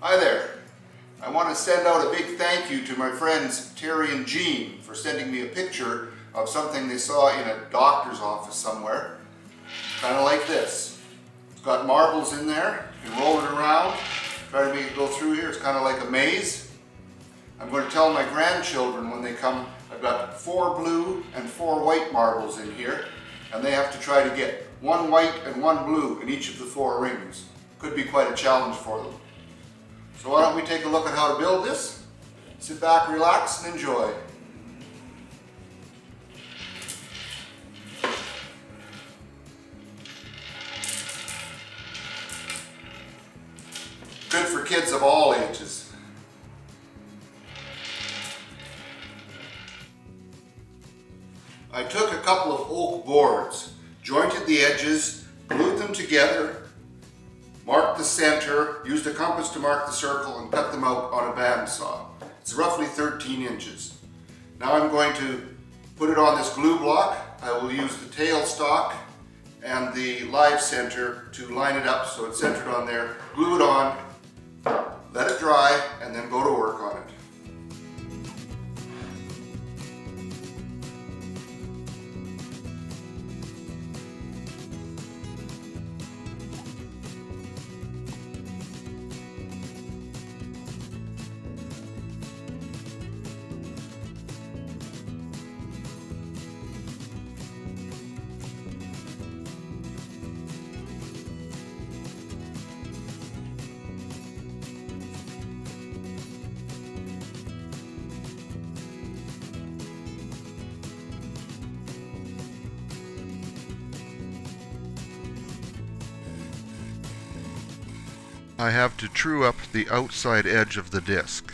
Hi there. I want to send out a big thank you to my friends Terry and Jean for sending me a picture of something they saw in a doctor's office somewhere. Kind of like this. It's got marbles in there. You can roll it around, try to make it go through here. It's kind of like a maze. I'm going to tell my grandchildren when they come, I've got 4 blue and 4 white marbles in here, and they have to try to get 1 white and 1 blue in each of the 4 rings. Could be quite a challenge for them. So why don't we take a look at how to build this? Sit back, relax, and enjoy. Good for kids of all ages. I took a couple of oak boards, jointed the edges, glued them together, marked the center, used a compass to mark the circle, and cut them out on a bandsaw. It's roughly 13 inches. Now I'm going to put it on this glue block. I will use the tailstock and the live center to line it up so it's centered on there. Glue it on, let it dry, and then go to work on it. I have to true up the outside edge of the disc.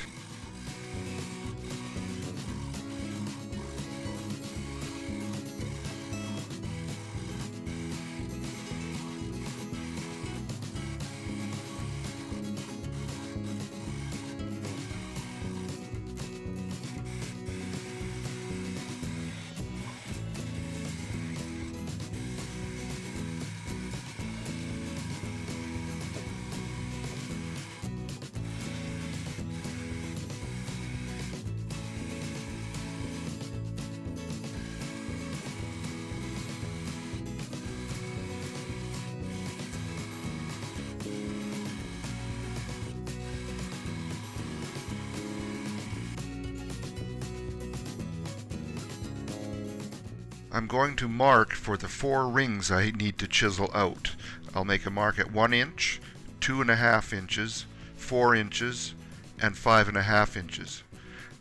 I'm going to mark for the 4 rings I need to chisel out. I'll make a mark at 1 inch, 2.5 inches, 4 inches, and 5.5 inches.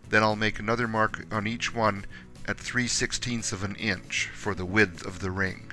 Then I'll make another mark on each one at 3/16 of an inch for the width of the ring.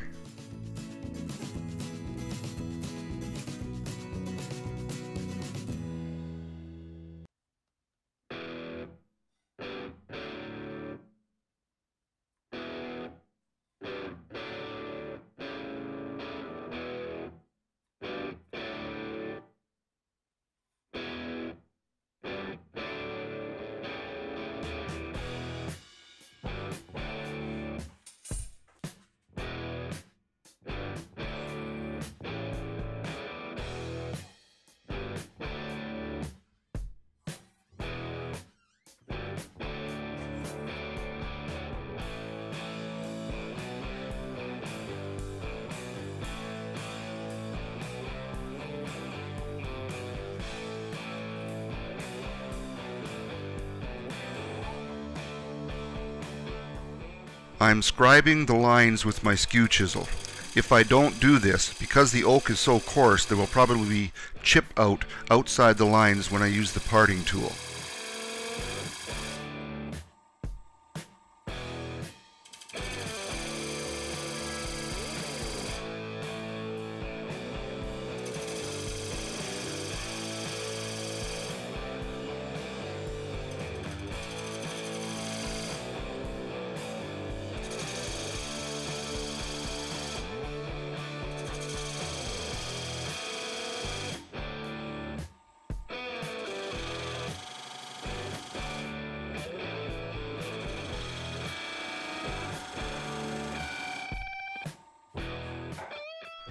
I'm scribing the lines with my skew chisel. If I don't do this, because the oak is so coarse, there will probably be chip out outside the lines when I use the parting tool.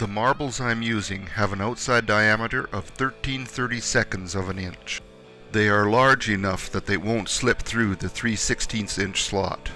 The marbles I'm using have an outside diameter of 13/32 of an inch. They are large enough that they won't slip through the 3/16 inch slot.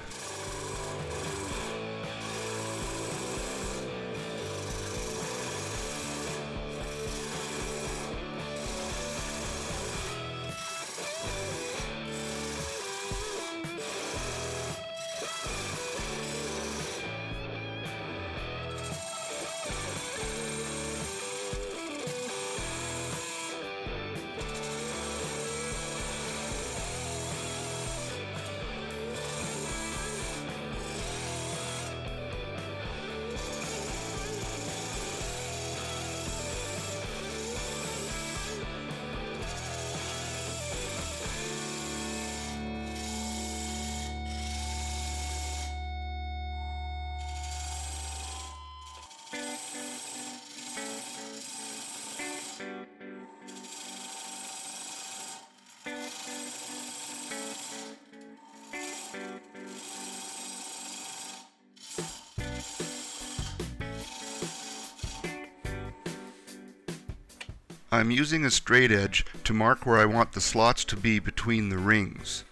I'm using a straight edge to mark where I want the slots to be between the rings.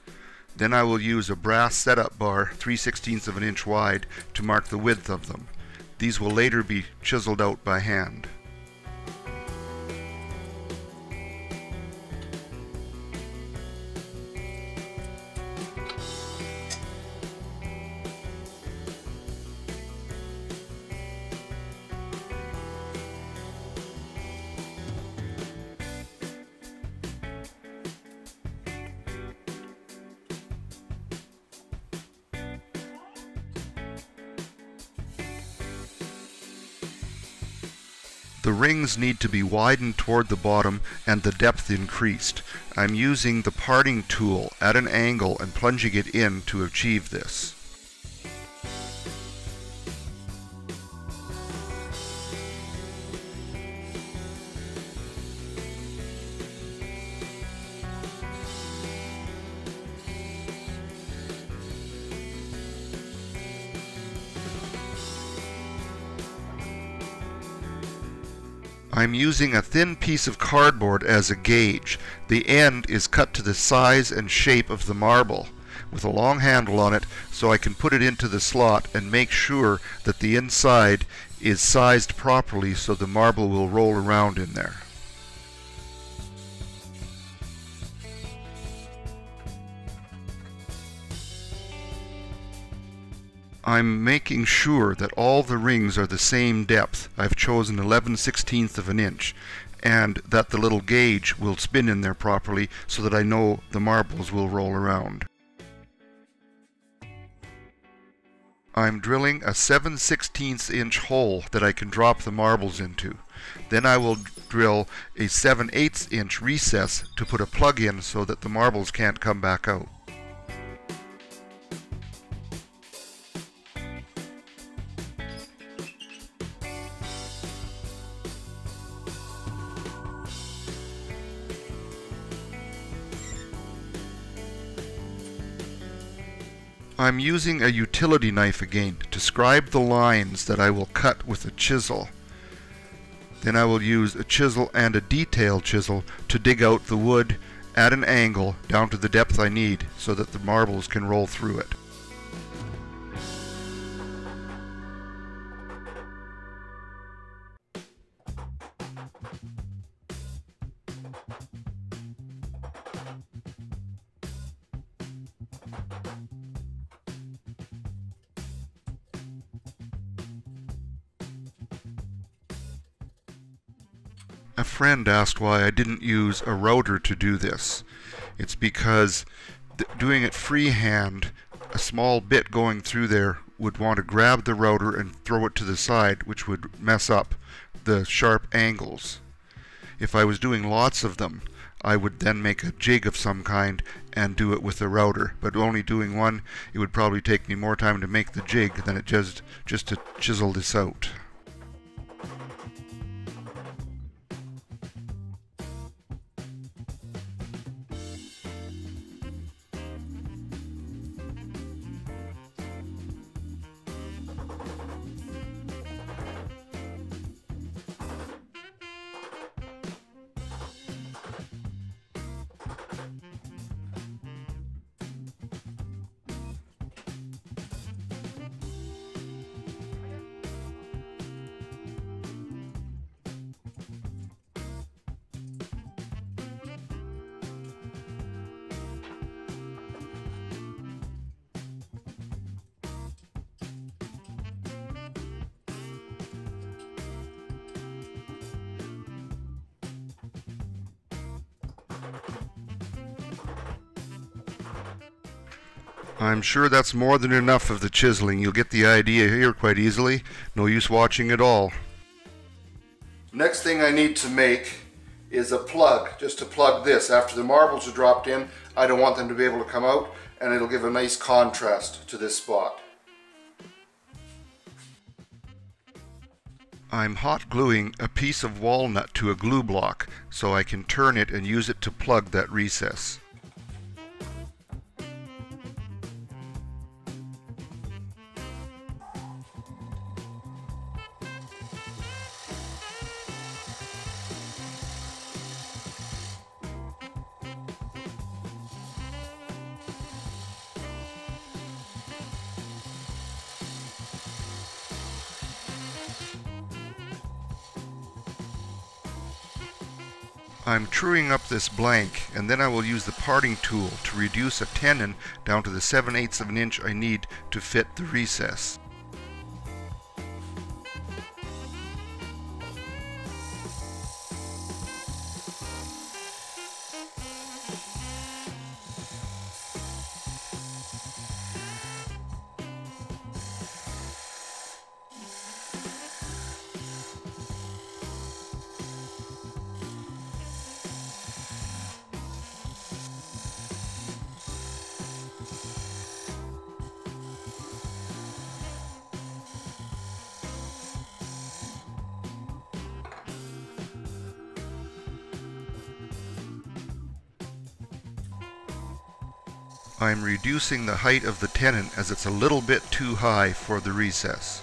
Then I will use a brass setup bar 3/16 of an inch wide to mark the width of them. These will later be chiseled out by hand. The rings need to be widened toward the bottom and the depth increased. I'm using the parting tool at an angle and plunging it in to achieve this. I'm using a thin piece of cardboard as a gauge. The end is cut to the size and shape of the marble with a long handle on it so I can put it into the slot and make sure that the inside is sized properly so the marble will roll around in there. I'm making sure that all the rings are the same depth. I've chosen 11/16 of an inch, and that the little gauge will spin in there properly so that I know the marbles will roll around. I'm drilling a 7/16 inch hole that I can drop the marbles into. Then I will drill a 7/8 inch recess to put a plug in so that the marbles can't come back out. I'm using a utility knife again to scribe the lines that I will cut with a chisel. Then I will use a chisel and a detail chisel to dig out the wood at an angle down to the depth I need so that the marbles can roll through it. A friend asked why I didn't use a router to do this. It's because doing it freehand, a small bit going through there would want to grab the router and throw it to the side, which would mess up the sharp angles. If I was doing lots of them, I would then make a jig of some kind and do it with a router. But only doing one, it would probably take me more time to make the jig than it just to chisel this out. I'm sure that's more than enough of the chiseling. You'll get the idea here quite easily. No use watching it all. Next thing I need to make is a plug, just to plug this. After the marbles are dropped in, I don't want them to be able to come out, and it'll give a nice contrast to this spot. I'm hot gluing a piece of walnut to a glue block so I can turn it and use it to plug that recess. I'm truing up this blank, and then I will use the parting tool to reduce a tenon down to the 7/8 of an inch I need to fit the recess. I'm reducing the height of the tenon as it's a little bit too high for the recess.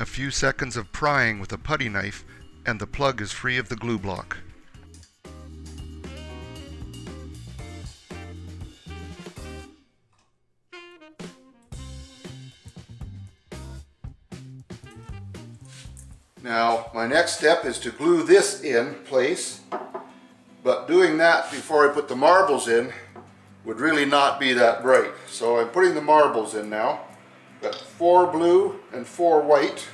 A few seconds of prying with a putty knife and the plug is free of the glue block. Now, my next step is to glue this in place, but doing that before I put the marbles in would really not be that bright. So I'm putting the marbles in now. Got 4 blue and 4 white.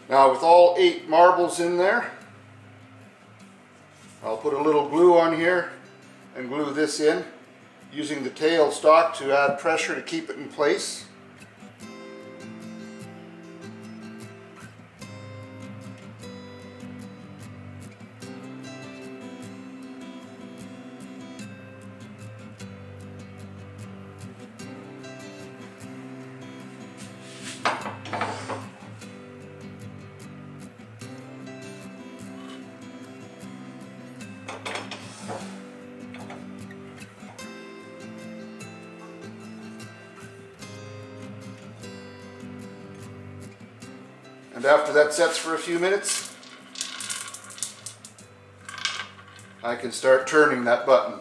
Now with all 8 marbles in there, I'll put a little glue on here and glue this in, using the tail stock to add pressure to keep it in place. And after that sets for a few minutes, I can start turning that button.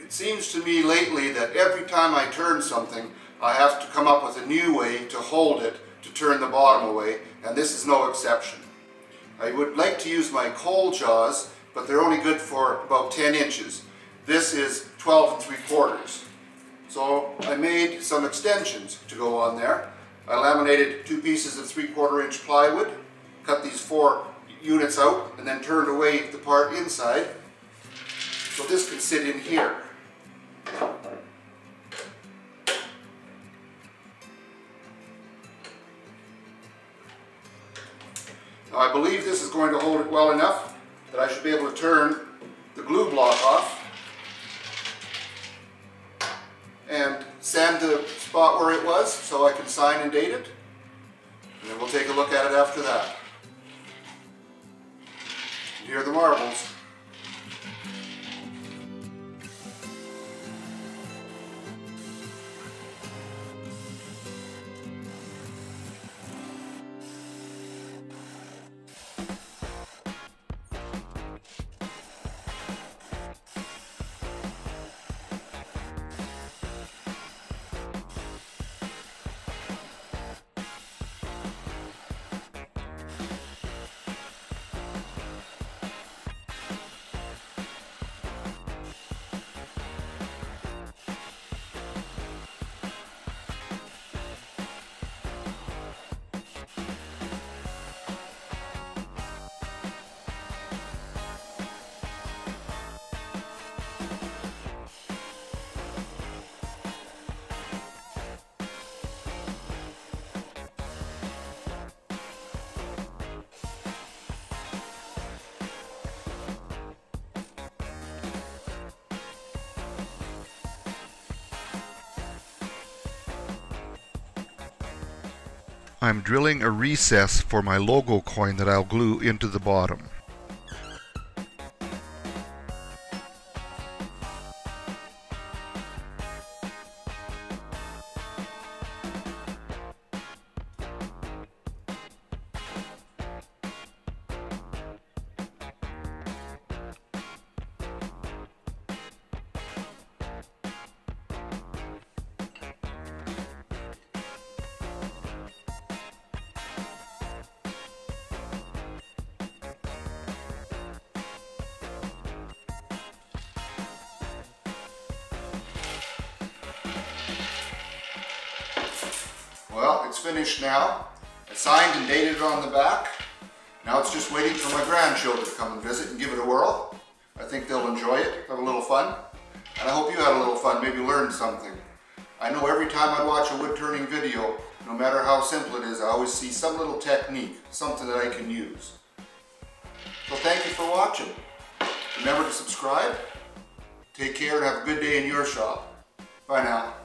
It seems to me lately that every time I turn something, I have to come up with a new way to hold it, to turn the bottom away, and this is no exception. I would like to use my coal jaws, but they're only good for about 10 inches. This is 12 3/4. So I made some extensions to go on there. I laminated 2 pieces of 3/4 inch plywood, cut these 4 units out, and then turned away the part inside. So this can sit in here. Now I believe this is going to hold it well enough that I should be able to turn the glue block off and sand the spot where it was so I can sign and date it. And then we'll take a look at it after that. And here are the marbles. I'm drilling a recess for my logo coin that I'll glue into the bottom. Well, it's finished now. I signed and dated it on the back. Now it's just waiting for my grandchildren to come and visit and give it a whirl. I think they'll enjoy it, have a little fun. And I hope you had a little fun, maybe learned something. I know every time I watch a wood turning video, no matter how simple it is, I always see some little technique, something that I can use. So thank you for watching. Remember to subscribe. Take care and have a good day in your shop. Bye now.